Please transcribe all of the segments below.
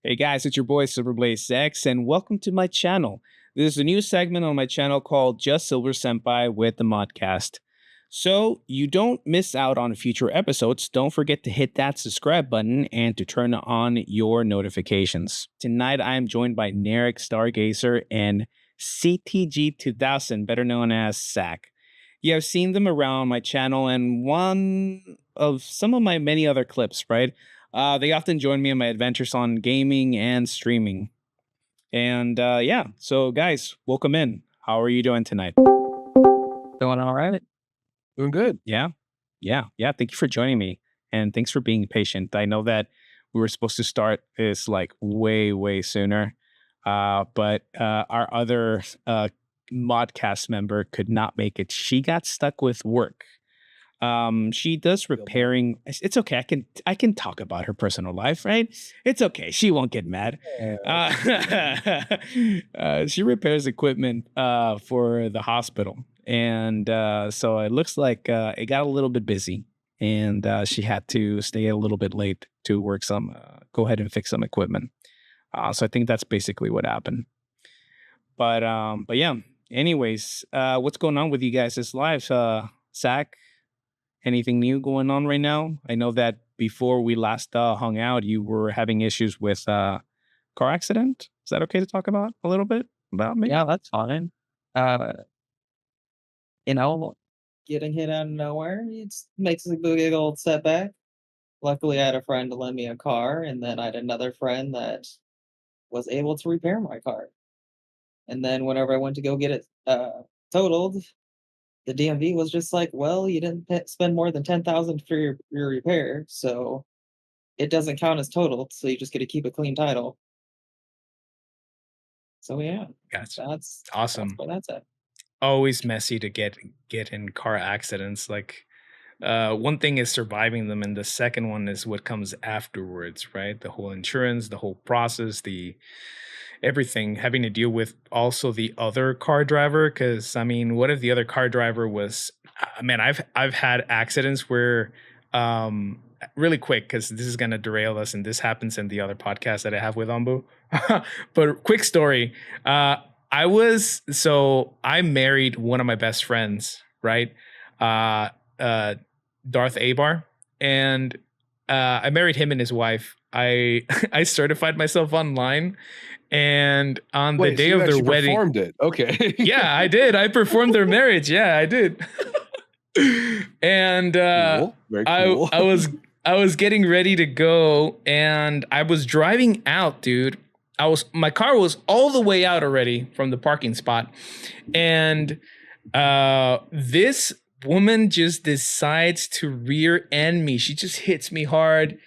Hey guys, it's your boy SilverBlazeX, and welcome to my channel. This is a new segment on my channel called Just Silver Senpai with the Modcast. So you don't miss out on future episodes, don't forget to hit that subscribe button and to turn on your notifications. Tonight I am joined by Narik Stargazer and CTG2000, better known as SAC. You have seen them around my channel and one of some of my many other clips, right? They often join me in my adventures on gaming and streaming. And yeah, so guys, welcome in. How are you doing tonight? Doing all right. Doing good. Yeah. Thank you for joining me, and thanks for being patient. I know that we were supposed to start this like way sooner, but our other modcast member could not make it. She got stuck with work. She does repairing. It's okay. I can talk about her personal life, right? It's okay. She won't get mad. She repairs equipment for the hospital, and so it looks like it got a little bit busy, and she had to stay a little bit late to work some. Go ahead and fix some equipment. So I think that's basically what happened. But yeah. Anyways, what's going on with you guys' lives? Zach, anything new going on right now? I know that before we last hung out, you were having issues with car accident. Is that okay to talk about a little bit about me? Yeah, that's fine. Uh, you know, Getting hit out of nowhere, it makes a big old setback. Luckily, I had a friend to lend me a car, and then I had another friend that was able to repair my car. And then whenever I went to go get it totaled, the DMV was just like, "Well, you didn't spend more than 10,000 for your repair, so it doesn't count as totaled. So you just get to keep a clean title." So yeah, Gotcha. that's Awesome. That's where that's at. Always messy to get in car accidents. Like one thing is surviving them, and the second one is what comes afterwards, right? The whole insurance, the whole process, the everything, having to deal with also the other car driver. Because I mean, what if the other car driver was? Man, I've had accidents where, really quick, because this is gonna derail us, and this happens in the other podcast that I have with Ombu. But quick story. I married one of my best friends, right? Darth Abar, and I married him and his wife. I I certified myself online, and on the day so you of their actually wedding, performed it. Okay. yeah, I did. I performed their marriage. Yeah, I did. And Cool. Very cool. I was getting ready to go, and I was driving out, dude. My car was all the way out already from the parking spot, and this woman just decides to rear end me. She just hits me hard,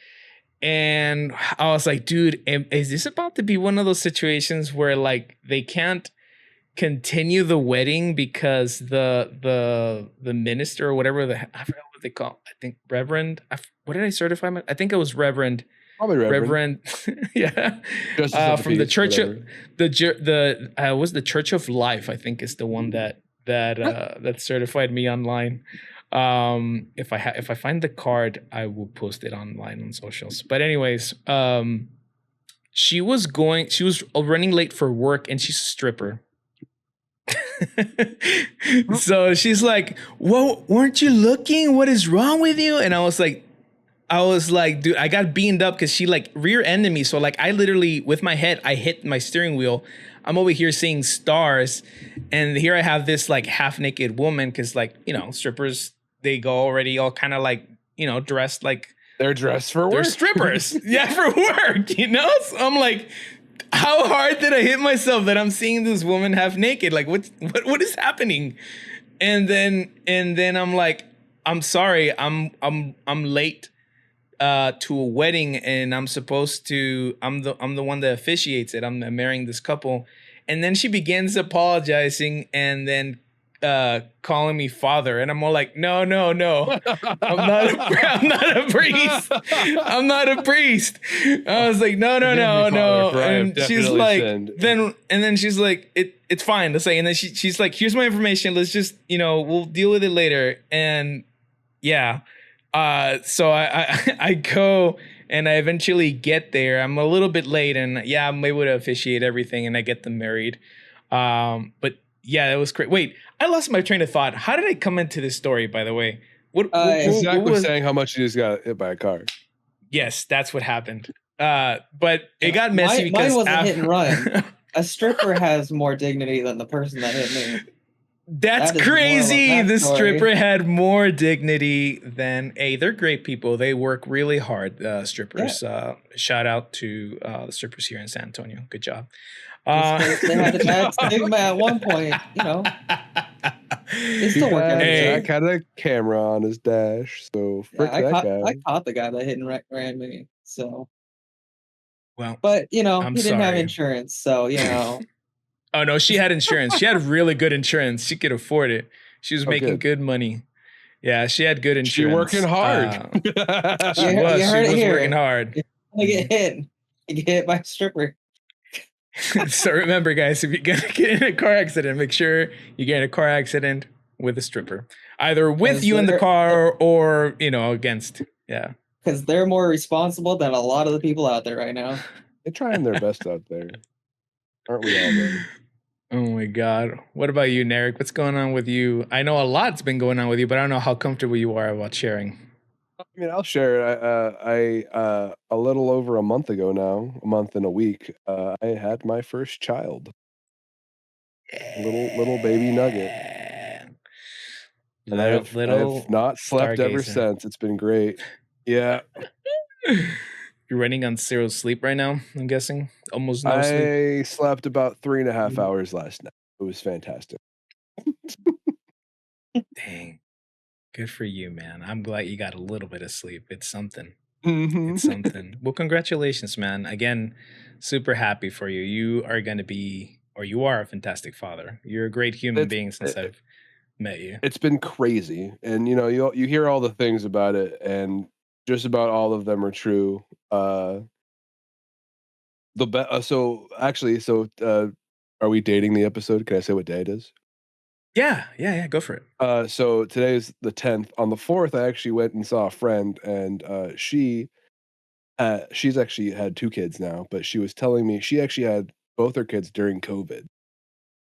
and I was like, dude, is this about to be one of those situations where like they can't continue the wedding because the minister or whatever, I forgot what they call, I think Reverend, what did I certify I think it was Reverend. Probably Reverend. Yeah. From the church of was the Church of Life, I think, is the one that certified me online. If I find the card, I will post it online on socials. But anyways, she was running late for work, and she's a stripper. So she's like, "Whoa, weren't you looking? What is wrong with you?" And I was like, dude, I got beamed up because she like rear-ended me. So like I literally, with my head, I hit my steering wheel. I'm over here seeing stars, and here I have this like half-naked woman, because like, you know, strippers, they go already all kind of like, you know, dressed like they're dressed for work. They're strippers. Yeah, for work, you know? So I'm like, how hard did I hit myself that I'm seeing this woman half naked? Like what is happening? And then I'm like, I'm sorry, I'm late to a wedding, and I'm the one that officiates it. I'm marrying this couple. And then she begins apologizing, and then calling me father, and I'm all like, no, I'm not a priest. I'm not a priest. I was like, no. And she's like, then she's like, it's fine to say. And then she's like, here's my information. Let's just, we'll deal with it later. And yeah. So I go and I eventually get there. I'm a little bit late, and yeah, I'm able to officiate everything, and I get them married. But yeah, that was great. Wait, I lost my train of thought. How did I come into this story, by the way? Zach was was saying how much he just got hit by a car. Yes, that's what happened. But it got Mine messy because was a hit and run. A stripper has more dignity than the person that hit me. That's That is more of a crazy. The backstory. stripper had more dignity than they're great people. They work really hard, strippers. Shout out to the strippers here in San Antonio. Good job. Just 'cause they had a bad stigma at one point, you know. They still work every day. Zach had a camera on his dash, so frick Yeah, that guy. I caught the guy that hit and ran me. So, Well, but you know, I'm he didn't have sorry. insurance, so you know. Oh no, she had insurance. She had really good insurance. She could afford it. She was making good money. Yeah, she had good insurance. She working hard. She You was heard it here. working hard. You get hit. You get hit by a stripper. So remember, guys, if you're gonna get in a car accident, make sure you get in a car accident with a stripper, either with you in the car or against. Yeah, because they're more responsible than a lot of the people out there right now. They're trying their best out there, aren't we all? Though? Oh my God, what about you, Narik? What's going on with you? I know a lot's been going on with you, but I don't know how comfortable you are about sharing. I mean, I'll share it. I a little over a month ago now, a month and a week, I had my first child. Little baby nugget. And I've not slept ever since. It's been great. Yeah. You're running on zero sleep right now, I'm guessing? Almost no sleep? I slept about 3.5 hours last night. It was fantastic. Dang. Good for you, man. I'm glad you got a little bit of sleep. It's something. Mhm. It's something. Well, congratulations, man. Again, super happy for you. You are going to be, or you are a fantastic father. You're a great human being since I've met you. It's been crazy. And, you hear all the things about it, and just about all of them are true. Are we dating the episode? Can I say what day it is? Yeah, go for it. So today's the 10th. On the 4th, I actually went and saw a friend, and she's actually had 2 kids now, but she was telling me she actually had both her kids during COVID.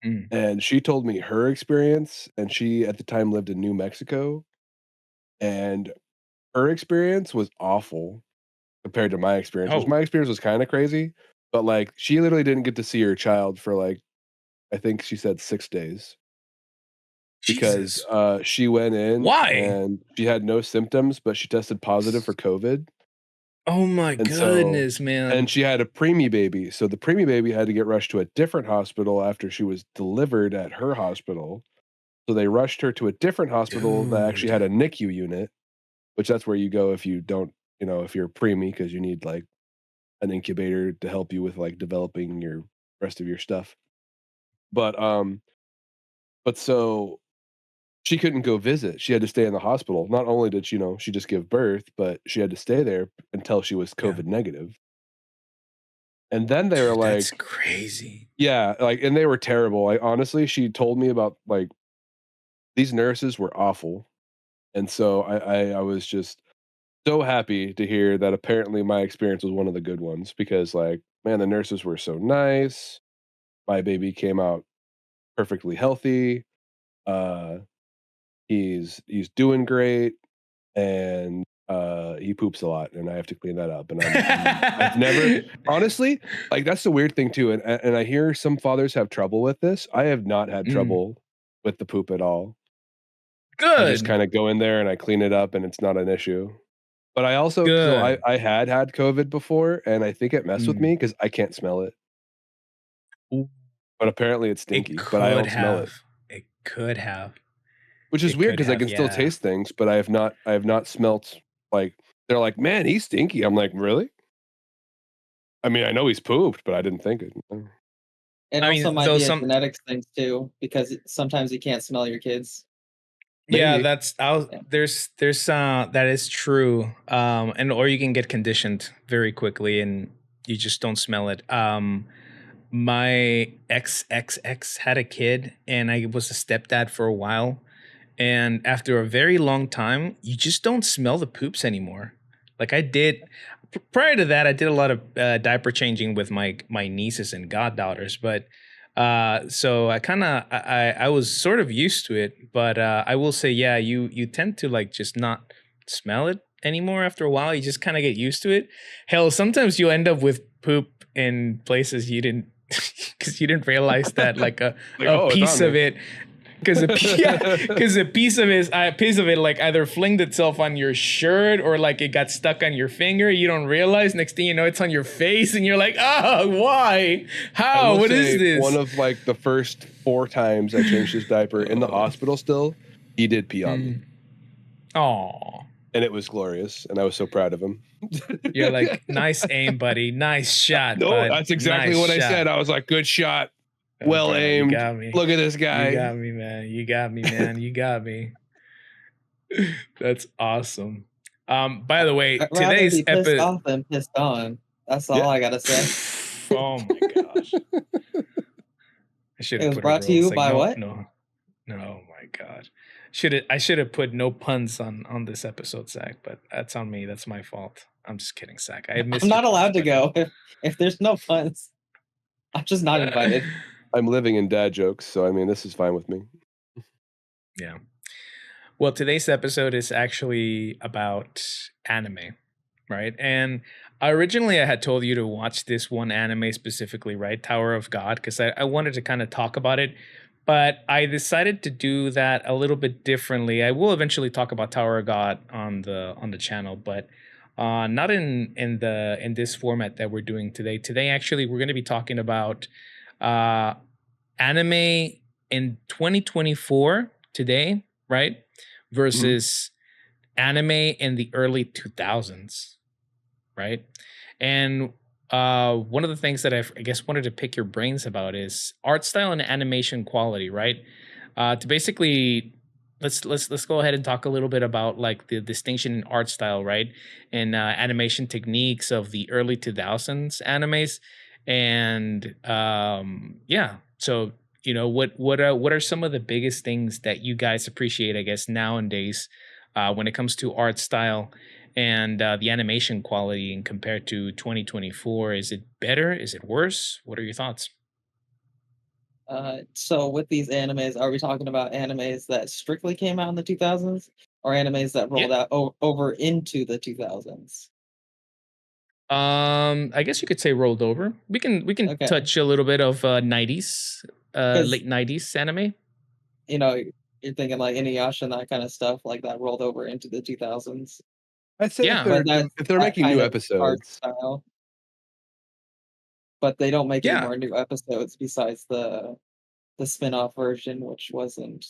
And she told me her experience, and she at the time lived in New Mexico, and her experience was awful compared to my experience. Which my experience was kind of crazy, but like she literally didn't get to see her child for like, I think she said 6 days. Because she went in and she had no symptoms, but she tested positive for COVID. Oh my goodness, man. And she had a preemie baby. So the preemie baby had to get rushed to a different hospital after she was delivered at her hospital. So they rushed her to a different hospital that actually had a NICU unit, which that's where you go if you don't, if you're preemie, because you need like an incubator to help you with like developing your rest of your stuff. But so she couldn't go visit. She had to stay in the hospital. Not only did she just give birth, but she had to stay there until she was COVID negative. And then they were like, that's crazy. Yeah, like, and they were terrible. Like, honestly, she told me about like these nurses were awful. And so I was just so happy to hear that apparently my experience was one of the good ones, because like, man, the nurses were so nice. My baby came out perfectly healthy. He's doing great, and he poops a lot, and I have to clean that up. And I've never, honestly, like that's the weird thing too. And I hear some fathers have trouble with this. I have not had trouble with the poop at all. Good. I just kind of go in there and I clean it up, and it's not an issue. But I also, so I had COVID before, and I think it messed with me because I can't smell it. But apparently it's stinky, but I don't smell it. It could have. Which is weird because I can still taste things, but I have not smelt, like, they're like, man, he's stinky. I'm like, really? I mean, I know he's pooped, but I didn't think it. It also might be a genetics thing too, because sometimes you can't smell your kids. Yeah, there's that is true. Or you can get conditioned very quickly and you just don't smell it. My ex had a kid, and I was a stepdad for a while. And after a very long time, you just don't smell the poops anymore. Like I did, prior to that, I did a lot of diaper changing with my nieces and goddaughters, but so I was sort of used to it, but I will say, yeah, you tend to like just not smell it anymore after a while. You just kind of get used to it. Hell, sometimes you end up with poop in places you didn't because you didn't realize that like Like, a oh, it's piece on of me. it because a piece of it like either flinged itself on your shirt or like it got stuck on your finger. You don't realize. Next thing you know, it's on your face, and you're like, "Oh, why? I How? will What is say this?" one of like the first 4 times I changed his diaper in the hospital still, he did pee on me. Oh, And it was glorious, and I was so proud of him. you're like, "Nice aim, buddy. Nice shot, No, bud. that's exactly Nice what I shot." said. I was like, good shot. Oh, Well bro, you aimed. got me. Look at this guy. You got me, man. You got me, man. You got me. That's awesome. By the way, I'd rather today's be pissed episode. off than pissed on. That's all Yeah. I gotta say. Oh my gosh. I should It have was put a brought to rule. It's you like, by no, what? no, no. Oh my god. I should have put no puns on this episode, Zach. But that's on me. That's my fault. I'm just kidding, Zach. I missed. I'm your not puns, allowed to buddy. go if there's no puns. I'm just not invited. I'm living in dad jokes, so I mean, this is fine with me. Yeah. Well, today's episode is actually about anime, right? And originally I had told you to watch this one anime specifically, right? Tower of God, because I wanted to kind of talk about it. But I decided to do that a little bit differently. I will eventually talk about Tower of God on the channel, but not in this format that we're doing today. Today, actually, we're going to be talking about uh, anime in 2024 today, right? Versus anime in the early 2000s, right? And one of the things that I guess wanted to pick your brains about is art style and animation quality, right? To basically let's go ahead and talk a little bit about like the distinction in art style, right? And animation techniques of the early 2000s animes, and yeah. So what are some of the biggest things that you guys appreciate, I guess, nowadays when it comes to art style and the animation quality and compared to 2024? Is it better? Is it worse? What are your thoughts? So with these animes, are we talking about animes that strictly came out in the 2000s or animes that Yeah. rolled out over into the 2000s? I guess you could say rolled over. We can Okay. touch a little bit of 90s, 'Cause- late 90s anime. You know, you're thinking like Inuyasha and that kind of stuff, like that rolled over into the 2000s. I'd say Yeah. if they're That making kind new of art episodes, style. But they don't make any Yeah. more new episodes besides the spin-off version, which wasn't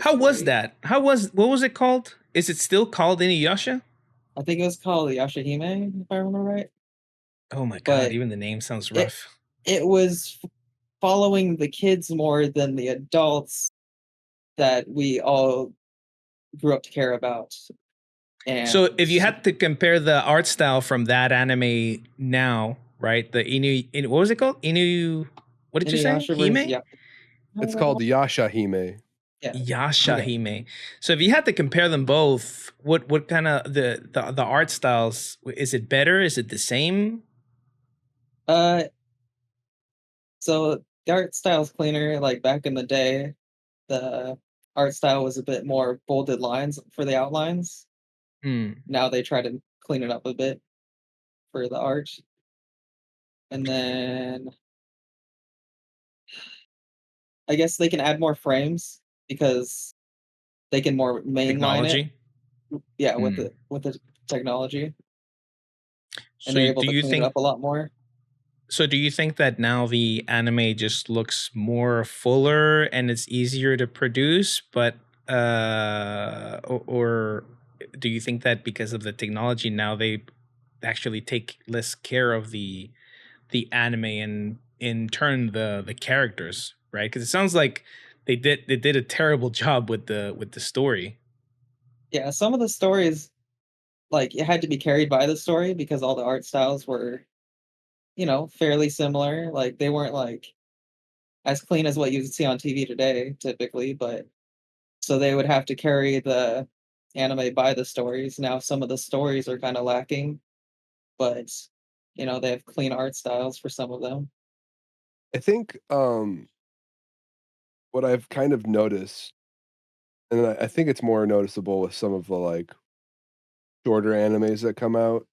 How was great. that? What was it called? Is it still called Inuyasha? I think it was called Yashahime, if I remember right. Oh my god, But even the name sounds it- rough. It was following the kids more than the adults that we all grew up to care about. And So if you had to compare the art style from that anime now, right? The what was it called? What did you say? Inuyasha versus Hime? it's called the Yashahime. Yeah. Yasha Okay. Hime. So if you had to compare them both, what kind of the art styles, is it better? Is it the same? So the art style's cleaner. Like back in the day, the art style was a bit more bolded lines for the outlines. Hmm. Now they try to clean it up a bit for the art. And then I guess they can add more frames because they can more mainline it. Technology. Yeah, with the technology. And So they're able do to you clean it think up a lot more. so do you think that now the anime just looks more fuller and it's easier to produce, but or do you think that because of the technology now they actually take less care of the anime and in turn the characters, right? Because it sounds like they did a terrible job with the story. Yeah, some of the stories, like it had to be carried by the story because all the art styles were, fairly similar. Like they weren't like as clean as what you see on TV today, typically, but so they would have to carry the anime by the stories. Now some of the stories are kind of lacking, but they have clean art styles for some of them. I think what I've kind of noticed, and I think it's more noticeable with some of the like shorter animes that come out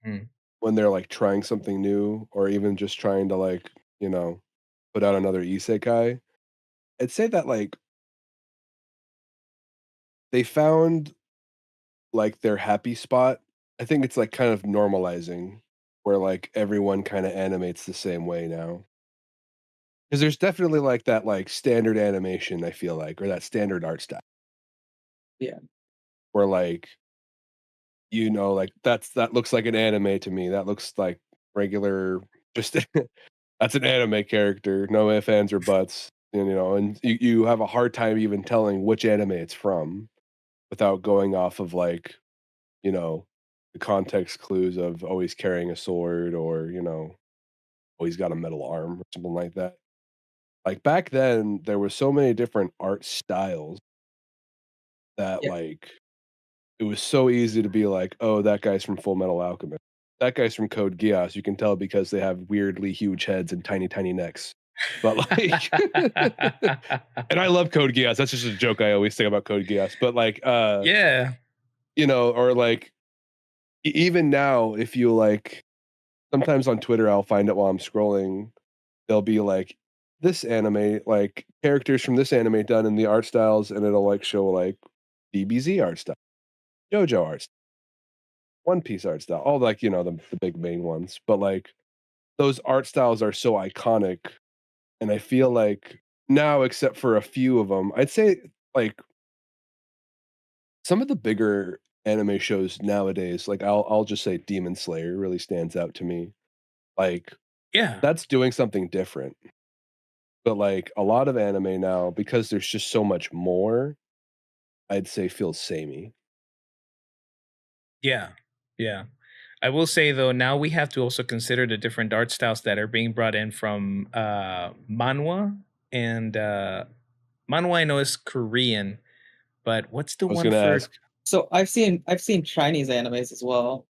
Mm. when they're like trying something new or even just trying to like, you know, put out another isekai. I'd say that like they found like their happy spot. I think it's like kind of normalizing where like everyone kind of animates the same way now. Because there's definitely like that like standard animation, I feel like, or that standard art style Yeah. where like, like that looks like an anime to me. That looks like regular just that's an anime character, no ifs, ands, or buts. And you have a hard time even telling which anime it's from without going off of like, you know, the context clues of always carrying a sword or, always got a metal arm or something like that. Like back then, there were so many different art styles that Yeah. like it was so easy to be like, oh, that guy's from Full Metal Alchemist. That guy's from Code Geass. You can tell because they have weirdly huge heads and tiny, tiny necks. But like, and I love Code Geass. That's just a joke I always say about Code Geass. But like, Yeah. or like even now, if you like, sometimes on Twitter, I'll find it while I'm scrolling. They'll be like, this anime, like characters from this anime done in the art styles, and it'll like show like DBZ art style, JoJo art style, One Piece art style, all like, the big main ones. But like those art styles are so iconic. And I feel like now, except for a few of them, I'd say like some of the bigger anime shows nowadays, like I'll just say Demon Slayer really stands out to me. Like Yeah. that's doing something different. But like a lot of anime now, because there's just so much more, I'd say feels samey. Yeah. Yeah. I will say though, now we have to also consider the different art styles that are being brought in from manhwa and manhwa. I know is Korean, but what's the I was one gonna for? ask. So I've seen Chinese animes as well.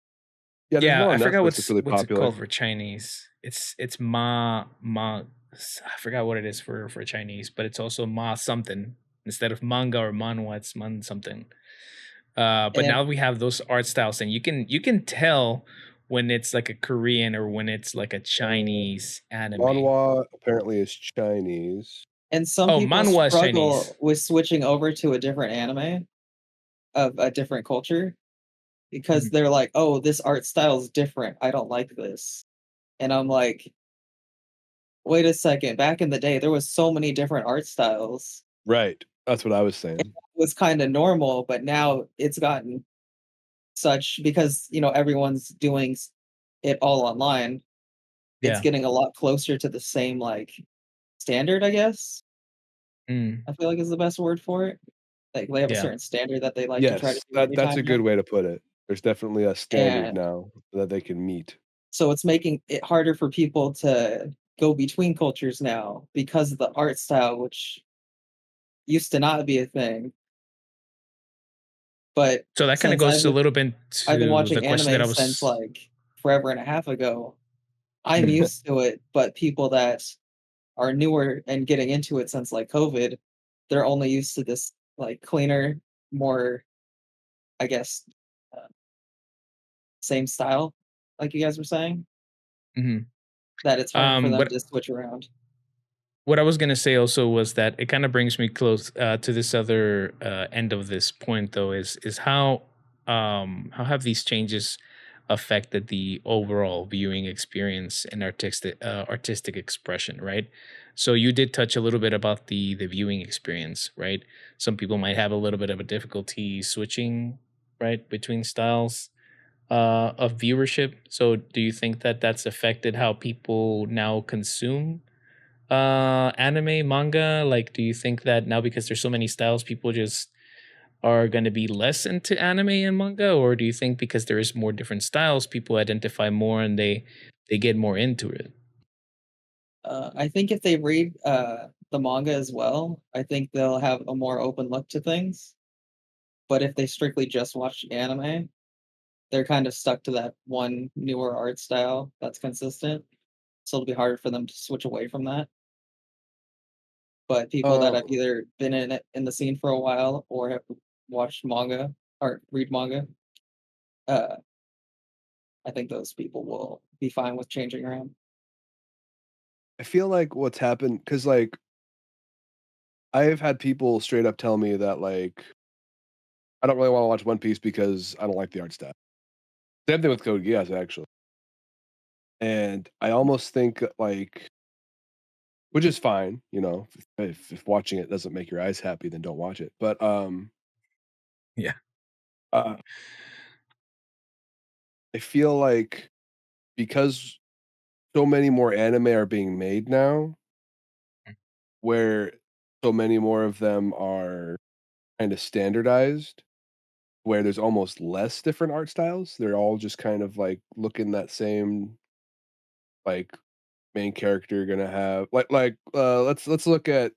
Yeah, there's Yeah, one I on forgot Netflix that's really what's it called popular. for Chinese. It's ma. I forgot what it is for Chinese, but it's also ma something instead of manga or manhwa. It's man something. But And now we have those art styles, and you can tell when it's like a Korean or when it's like a Uh, Chinese anime. Manhwa apparently is Chinese. and some Oh, people manhwa is Chinese. struggle with switching over to a different anime of a different culture because Mhm. they're like, "Oh, this art style is different. I don't like this." And I'm like, "Wait a second. Back in the day, there was so many different art styles. Right. That's what I was It saying. was kind of normal, but now it's gotten such because, everyone's doing it all online. It's Yeah. getting a lot closer to the same like standard, I guess. Mm. I feel like is the best word for it. Like they have a Yeah. certain standard that they like to try to Yes, do every that's time a now. good way to put it. There's definitely a standard And now that they can meet. so it's making it harder for people to go between cultures now because of the art style, which used to not be a thing. But So that kind of since goes a little bit I've been to the watching question that anime I since was. like forever and a half ago, I'm Mhm. used to it. But people that are newer and getting into it since like COVID, they're only used to this like cleaner, more, I guess, uh, same style, like you guys were saying, Mhm. that it's harder for them What to switch around. what I was gonna say also was that it kind of brings me close to this other end of this point though is how have these changes affected the overall viewing experience and artistic expression, right? So you did touch a little bit about the viewing experience, right? Some people might have a little bit of a difficulty switching right between styles of viewership. So do you think that that's affected how people now consume anime, manga? Like, do you think that now because there's so many styles, people just are going to be less into anime and manga, or do you think because there is more different styles, people identify more and they get more into it? I think if they read the manga as well, I think they'll have a more open look to things. But if they strictly just watch anime, they're kind of stuck to that one newer art style that's consistent. So it'll be hard for them to switch away from that. But people that have Um, either been in the scene for a while or have watched manga or read manga, uh, I think those people will be fine with changing around. I feel like what's happened because like I've had people straight up tell me that like I don't really want to watch One Piece because I don't like the art style. Same thing with Code Geass actually, and I almost think like, which is fine, you know, if watching it doesn't make your eyes happy, then don't watch it. But Yeah. uh, I feel like because so many more anime are being made now, where so many more of them are kind of standardized, where there's almost less different art styles. They're all just kind of like looking that same like main character gonna have let's look at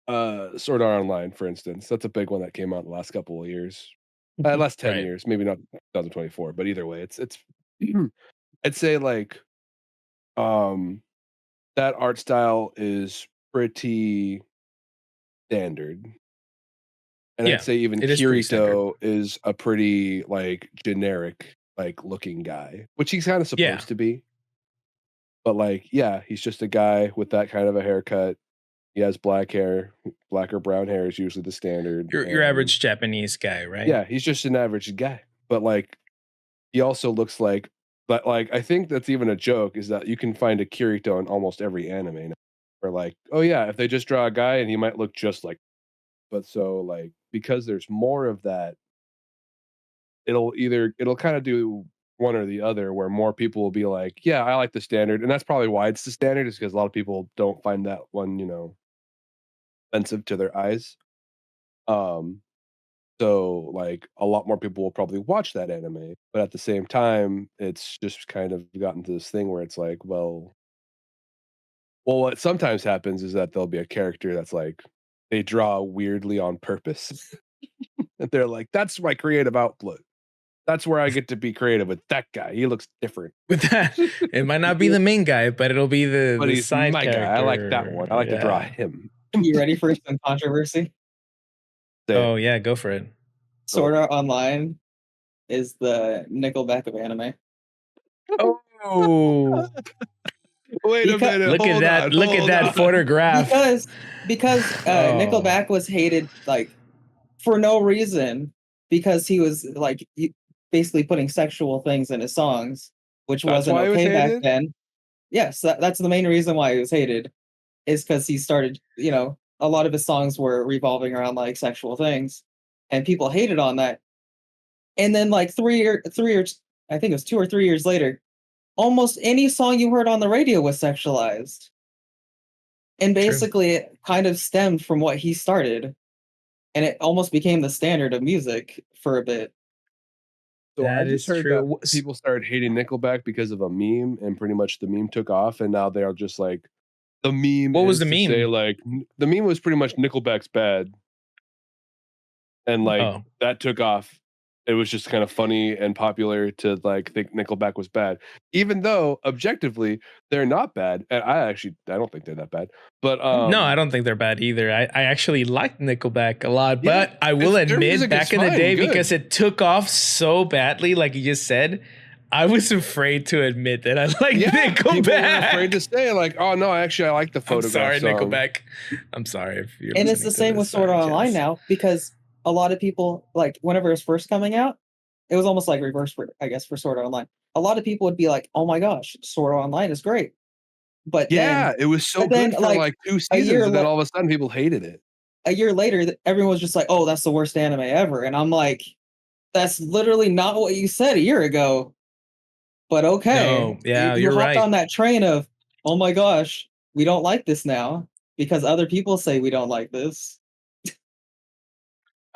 Sword Art Online, for instance. That's a big one that came out in the last couple of years. Last 10 Right. years, maybe not 2024, but either way, it's I'd say like um that art style is pretty standard. And I'd Yeah. say even It is pretty standard. Kirito is a pretty like generic like looking guy, which he's kind of Yeah. supposed to be. But like, yeah, he's just a guy with that kind of a haircut. He has black hair. Black or brown hair is usually the standard. Your And average Japanese guy, right? yeah, he's just an average guy. But like he also looks like but like I think that's even a joke is that you can find a Kirito in almost every anime now. Or like, oh yeah, if they just draw a guy and he might look just like but so like because there's more of that, it'll kind of do one or the other where more people will be like, yeah, I like the standard. And that's probably why it's the standard, is because a lot of people don't find that one, you know, offensive to their eyes. Um, so like a lot more people will probably watch that anime, but at the same time, it's just kind of gotten to this thing where it's like, well, what sometimes happens is that there'll be a character that's like they draw weirdly on purpose. And they're like, that's my creative output. That's where I get to be creative with that guy. He looks different. With that, it might not be the main guy, but it'll be But the he's side my guy. I like that character. one. I like to draw Yeah. him. You ready for some controversy? Say it. Oh yeah, go for it. Sword Art Online is the Nickelback of anime. Oh, Wait a Because- minute. look at hold that! on, Look at hold that on. photograph. because Oh. Nickelback was hated like for no reason because he was like basically putting sexual things in his songs, which That's wasn't why he was okay back hated? then. Yes, that's the main reason why he was hated, is because he started, a lot of his songs were revolving around like sexual things, and people hated on that. And then like 3 years, I think it was 2 or 3 years later, almost any song you heard on the radio was sexualized. And True. basically it kind of stemmed from what he started. And it almost became the standard of music for a bit. So I That just is heard true. that people started hating Nickelback because of a meme, and pretty much the meme took off, and now they are just like the meme What was is the to say meme? like the meme was pretty much Nickelback's bad. And like Oh. that took off. It was just kind of funny and popular to like think Nickelback was bad, even though objectively they're not bad. And I don't think they're that bad. But No, I don't think they're bad either. I actually liked Nickelback a lot, Yeah, but I will their admit, music is back in the fine, day, good. because it took off so badly, like you just said, I was afraid to admit that I like yeah, people were Nickelback. afraid to say like, oh no, actually I like the I'm photograph sorry, song. Nickelback. I'm sorry if you're And it's the listening to same with this. Sword Sorry, Art Online Jess. now, because a lot of people, like whenever it was first coming out, it was almost like reverse for, I guess, for Sword Art Online. A lot of people would be like, "Oh my gosh, Sword Art Online is great," but Yeah, then, it was so but then, good for like 2 a year seasons, and then le- all of a sudden people hated it. a year later, everyone was just like, "Oh, that's the worst anime ever," and I'm like, "That's literally not what you said a year ago." But okay, No, yeah, you you're hopped right. on that train of, "Oh my gosh, we don't like this now because other people say we don't like this."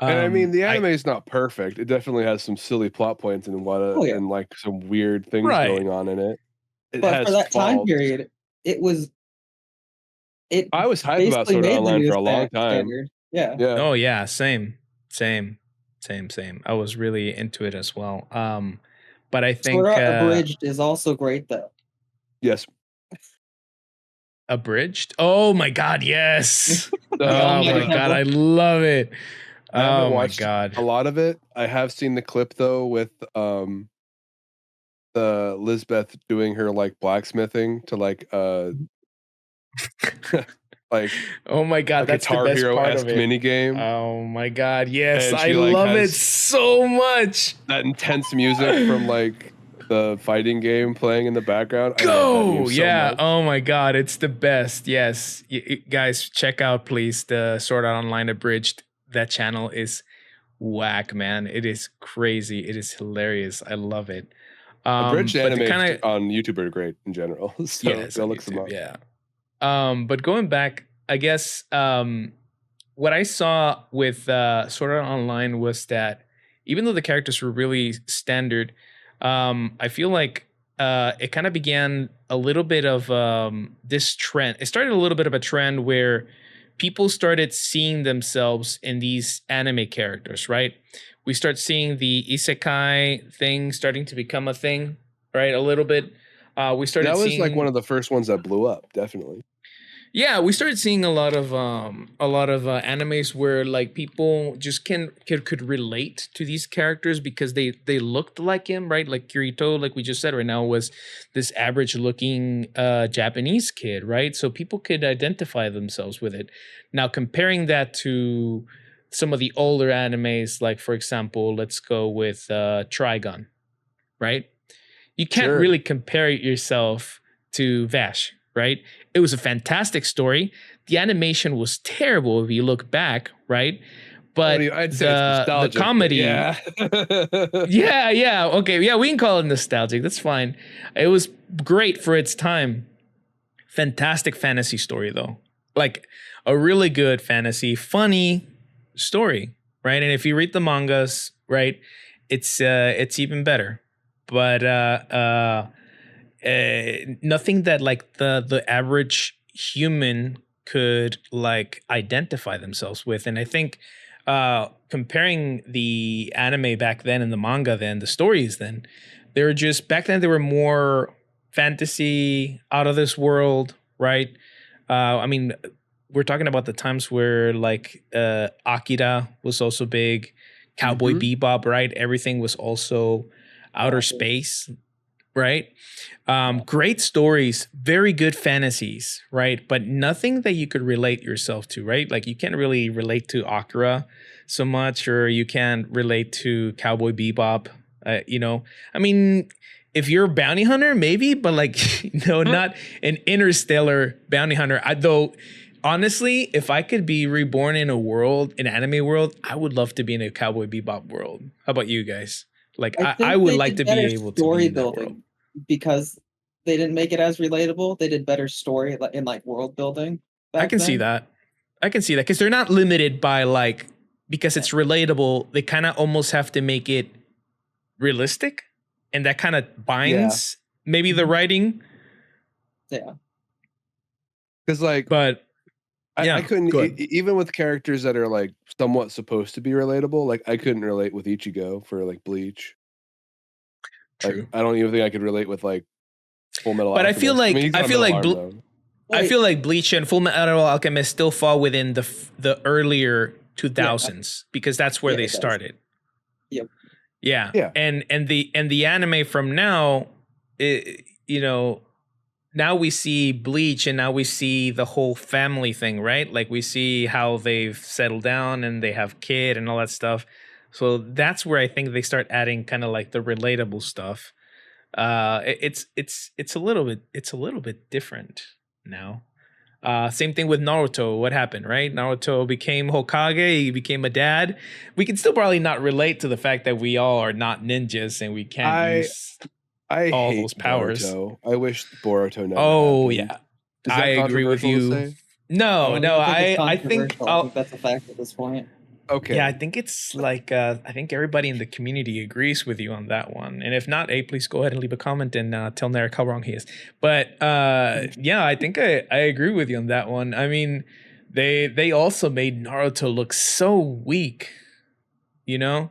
And I mean, the I anime is not perfect. It definitely has some silly plot points and Oh yeah, and like some weird things right. going on in it. It but for has that time faults. period, it was it I was hyped about basically Sword Art made the Online new for a long time. standard. Yeah. Yeah. Oh yeah, same. Same, same. I was really into it as well. But I Sword think Art Abridged is also great though. Yes. Abridged. Oh my god, yes. All Oh Might my of god, Temple. I love it. I haven't Oh my watched god. a lot of it. I have seen the clip though with the Lisbeth doing her like blacksmithing to like like Oh my a god, that's the Guitar best Hero part of esque it. mini game, Oh my god, yes, and I she like love it has so much. that intense music from like the fighting game playing in the background. I love that meme Go, so yeah. much. Oh my god, it's the best. Yes, guys, check out please the Sword Art Online Abridged. That channel is whack, man. It is crazy. It is hilarious. I love it. Abridged But the anime kind of on YouTube are great in general, so yes go on look some YouTube, up. yeah. But going back, I guess what I saw with Sword Art Online was that even though the characters were really standard, I feel like it kind of began a little bit of this trend. It started a little bit of a trend where people started seeing themselves in these anime characters, right? We start seeing the isekai thing starting to become a thing, right? A little bit. We started That was like one seeing of the first ones that blew up, definitely. yeah, we started seeing a lot of animes where like people just could relate to these characters because they looked like him, right? Like Kirito, like we just said right now, was this average looking Japanese kid, right? So people could identify themselves with it. Now comparing that to some of the older animes, like for example, let's go with Trigun, right? You can't Sure. really compare yourself to Vash, right? It was a fantastic story. The animation was terrible if you look back, right? But I'd say it's the nostalgic, but comedy, yeah. yeah, okay, yeah, we can call it nostalgic. That's fine. It was great for its time. Fantastic fantasy story though, like a really good fantasy, funny story, right? And if you read the mangas, right, it's even better. But nothing that like the average human could like identify themselves with. And I think comparing the anime back then and the manga then, the stories then, they were just back then they were more fantasy, out of this world, right? I mean, we're talking about the times where like Akira was also big, Cowboy Mhm. Bebop, right? Everything was also outer space, right? Great stories, very good fantasies, right? But nothing that you could relate yourself to, right? Like you can't really relate to Akira so much, or you can't relate to Cowboy Bebop. I mean, if you're a bounty hunter, maybe, but like, no, not an interstellar bounty hunter. Though, honestly, if I could be reborn in a world, an anime world, I would love to be in a Cowboy Bebop world. How about you guys? Like, I I think would they like did to be better able to be story in that world. building because they didn't make it as relatable. They did better story in like world building. I can see that. I can see that because they're not limited by like because it's relatable. They kind of almost have to make it realistic, and that kind of binds maybe the writing. Yeah. Because like But yeah, I couldn't go ahead. even with characters that are like somewhat supposed to be relatable. Like I couldn't relate with Ichigo for like Bleach. True. Like I don't even think I could relate with like Full Metal But Alchemist. I mean, he's I not a feel metal like arm, though. I feel like Bleach and Full Metal Alchemist still fall within the earlier 2000s because that's where Yeah, they it does. started. Yep. Yeah. Yeah. And the anime from now, now we see Bleach and now we see the whole family thing, right? Like we see how they've settled down and they have kid and all that stuff. So that's where I think they start adding kind of like the relatable stuff. It's a little bit different now. Same thing with Naruto. What happened, right? Naruto became Hokage. He became a dad. We can still probably not relate to the fact that we all are not ninjas and we can't use I all hate those powers. Boruto. I wish Boruto never Oh happened. yeah, Is that I agree with controversial to you. say? No, I no, don't think it's I think controversial. I think that's a fact at this point. Okay. yeah, I think it's like I think everybody in the community agrees with you on that one. And if not, hey, please go ahead and leave a comment and tell Narik how wrong he is. But yeah, I think I agree with you on that one. I mean, they also made Naruto look so weak, you know?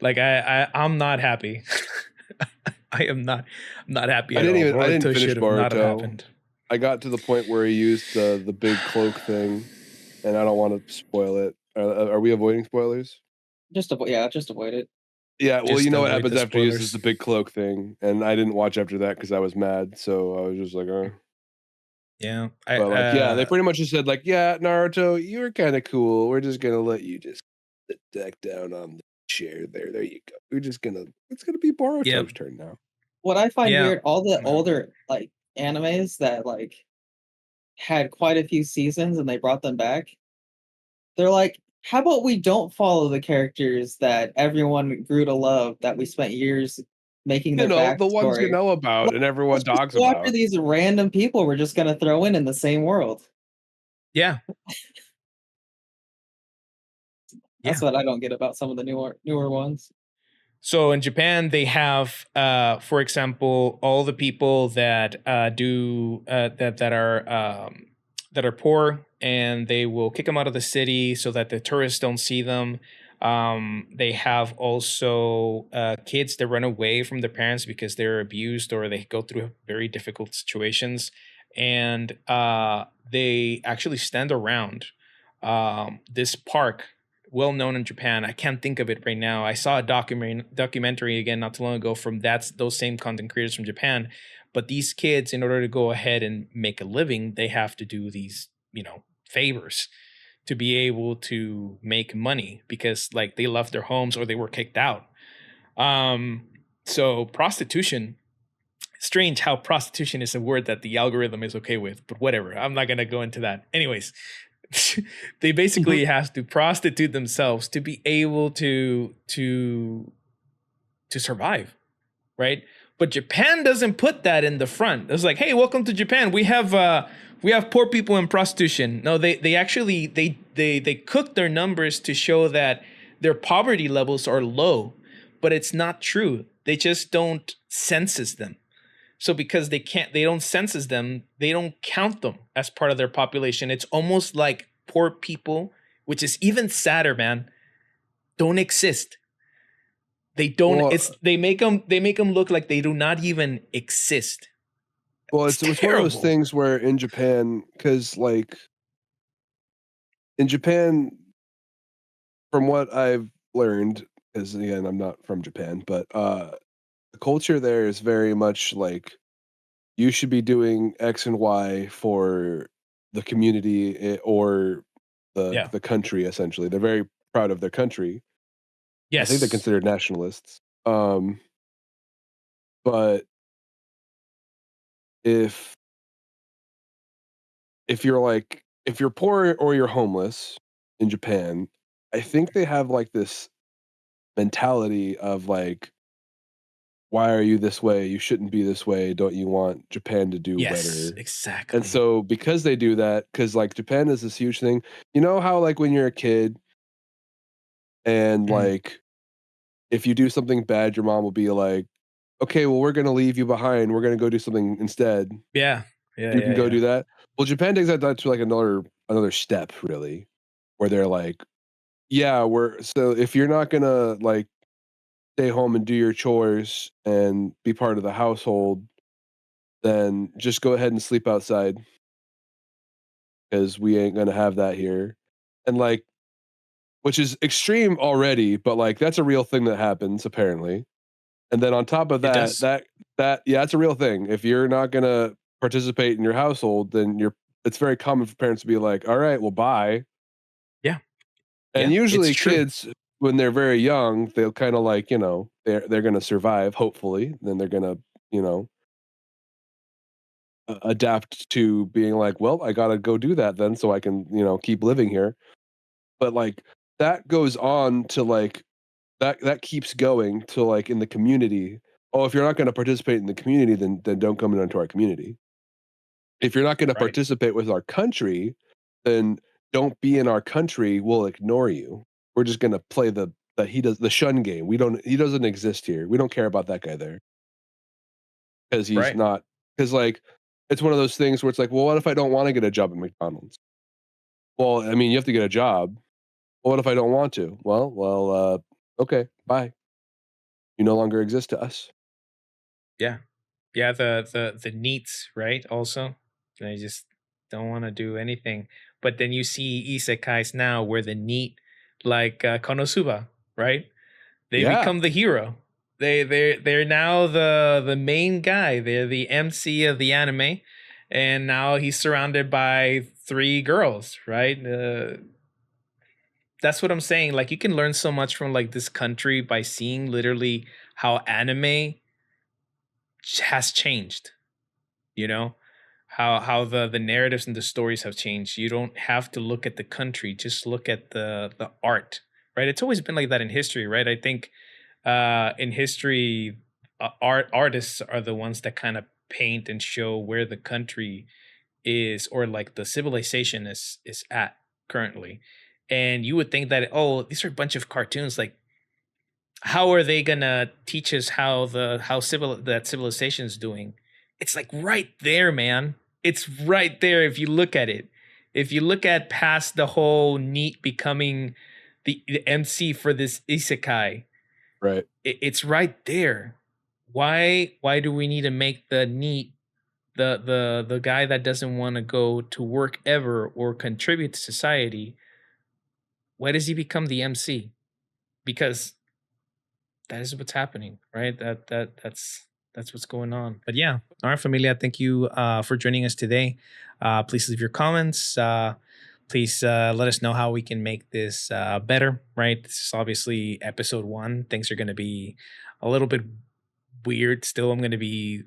Like I'm not happy. I am not happy at all. I didn't Boruto finish should have not have Boruto. happened. I got to the point where he used the big cloak thing, and I don't want to spoil it. Are we avoiding spoilers? Just avoid it. Yeah, well, Just you know what avoid happens the after he uses spoilers. the big cloak thing, and I didn't watch after that because I was mad. So I was just like, Yeah. But like, yeah, they pretty much just said like, yeah, Naruto, you were kind of cool. We're just gonna let you just sit back down on the chair there. There you go. It's gonna be Boruto's Yep. turn now. What I find Yeah. weird, all the No. older like animes that like had quite a few seasons and they brought them back, they're like, how about we don't follow the characters that everyone grew to love that we spent years making You their know, the ones you backstory? know about and everyone Let's just talks go after about. these random people we're just gonna throw in the same world. Yeah. That's what I don't get about some of the newer ones. So in Japan, they have, for example, all the people that do that are poor, and they will kick them out of the city so that the tourists don't see them. They have also kids that run away from their parents because they're abused or they go through very difficult situations, and they actually stand around this park well known in Japan. I can't think of it right now. I saw a documentary again not too long ago from those same content creators from Japan. But these kids, in order to go ahead and make a living, they have to do these, favors to be able to make money because like they left their homes or they were kicked out. So prostitution. Strange how prostitution is a word that the algorithm is okay with, but whatever. I'm not gonna go into that. Anyways, they basically have to prostitute themselves to be able to survive, right? But Japan doesn't put that in the front. It's like, hey, welcome to Japan. We have poor people in prostitution. No, they actually they cook their numbers to show that their poverty levels are low, but it's not true. They just don't census them. So because they don't census them, they don't count them as part of their population. It's almost like poor people, which is even sadder, man, don't exist. They don't. Well, They make them look like they do not even exist. well, It's it's one of those terrible. things where in Japan, because like in Japan, from what I've learned, is again, I'm not from Japan, but the culture there is very much like you should be doing X and Y for the community or Yeah. the country. Essentially, they're very proud of their country. I think they're Yes. considered nationalists. But if if you're poor or you're homeless in Japan, I think they have like this mentality of like, why are you this way? You shouldn't be this way. Don't you want Japan to do Yes. better? And Exactly. so because they do that, because like Japan is this huge thing, you know how like when you're a kid and Mhm. like if you do something bad, your mom will be like, okay, well, we're gonna leave you behind. We're gonna go do something instead. Yeah. Yeah. You can Yeah. go Yeah. do that. Well, Japan takes that to like another step, really, where they're like, yeah, we're so if you're not gonna like stay home and do your chores and be part of the household, then just go ahead and sleep outside because we ain't gonna have that here. And like, which is extreme already, but like that's a real thing that happens apparently. And then on top of It that, does. yeah, it's a real thing. If you're not gonna participate in your household, then it's very common for parents to be like, all right, well, bye. Yeah. And Yeah. It's usually true. kids, when they're very young, they'll kind of like, they're gonna survive, hopefully. Then they're gonna, you know, adapt to being like, well, I gotta go do that then so I can, keep living here. But like that goes on to like that keeps going to like in the community. Oh, if you're not gonna participate in the community, then don't come into our community. If you're not gonna Right. participate with our country, then don't be in our country, we'll ignore you. We're just gonna play the shun game. He doesn't exist here. We don't care about that guy there because he's Right. not. Because like it's one of those things where it's like, well, what if I don't want to get a job at McDonald's? Well, I mean, you have to get a job. Well, what if I don't want to? Well, Okay, bye. You no longer exist to us. Yeah. Yeah, the neats, right? Also, they just don't want to do anything. But then you see isekais now where the neat, like Konosuba, right? They Yeah, become the hero. They're now the main guy. They're the MC of the anime, and now he's surrounded by three girls, right? That's what I'm saying. Like you can learn so much from like this country by seeing literally how anime has changed. You know how the narratives and the stories have changed. You don't have to look at the country; just look at the art, right? It's always been like that in history, right? I think in history, artists are the ones that kind of paint and show where the country is, or like the civilization is at currently. And you would think that, oh, these are a bunch of cartoons. Like, how are they gonna teach us how civilization is doing? It's like right there, man. It's right there if you look at it. If you look at past the whole neat becoming the MC for this isekai, right. it's right there. Why do we need to make the neat the guy that doesn't want to go to work ever or contribute to society? Why does he become the MC? Because that is what's happening, right? That's what's going on. But yeah, all right, familia, thank you for joining us today. Please leave your comments. Please let us know how we can make this better, right? This is obviously episode 1. Things are going to be a little bit weird still. I'm going to be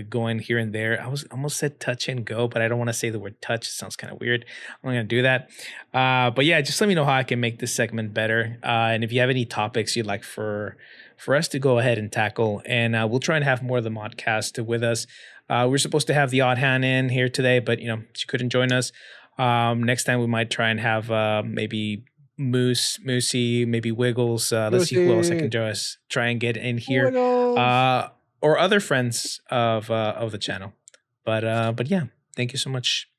going here and there. I was almost said touch and go, but I don't want to say the word touch. It sounds kind of weird. I'm going to do that. But yeah, just let me know how I can make this segment better. And if you have any topics you'd like for us to go ahead and tackle, and we'll try and have more of the modcast with us. We're supposed to have the odd hand in here today, but she couldn't join us. Next time we might try and have maybe Moosey, maybe Wiggles. Let's see who else I can try and get in here. Wiggles. Or other friends of the channel. But yeah, thank you so much.